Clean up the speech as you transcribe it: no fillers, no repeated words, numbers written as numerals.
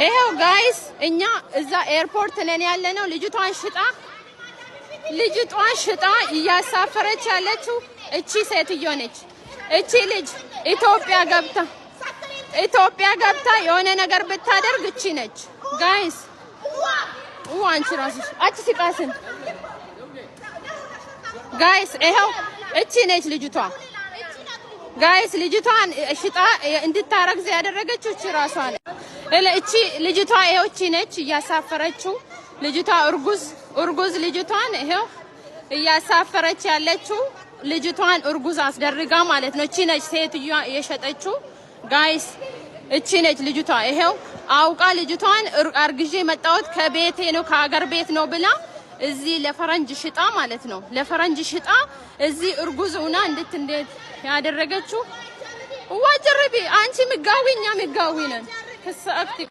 ይሄው ጋይስ እኛ እዛ ኤርፖርት ነን ያለነው ልጅቷን ሽጣ እያሳፈረች ያለችው እቺ ሴትዮ ነች። እቺ ልጅ ኢትዮጵያ ገብታ የሆነ ነገር ብታደርግ እቺ ነች ጋይስ። አንቺ ራስሽ አቺ ሲቃስን ጋይስ ይሄው እቺ ነች ልጅቷ ጋይስ። ልጅቷን ሽጣ እንድታረግዝ ያደረገችው እቺ ራሷ ነች። እቺ ልጅቷ ይሄው እቺ ነች እያሳፈረችው ልጅቷ እርጉዝ ልጅቷን ይሄው እያሳፈረች ያለችው ልጅቷን እርጉዝ አስደርጋ ማለት ነው። እቺ ነች ሴትዮዋ የሸጠችው ጋይስ። እቺ ነች ልጅቷ ይሄው አውቃ ልጅቷን አርግዤ መጣሁት ከቤቴ ነው ከሀገር ቤት ነው ብላ እዚህ ለፈረንጅ ሽጣ ማለት ነው። ለፈረንጅ ሽጣ እዚህ እርጉዝ ሆና እንዴት ያደረገችው ዋጀርቢ አንቺ ምጋዊኛ ምጋዊ ነን ከሰአክቲ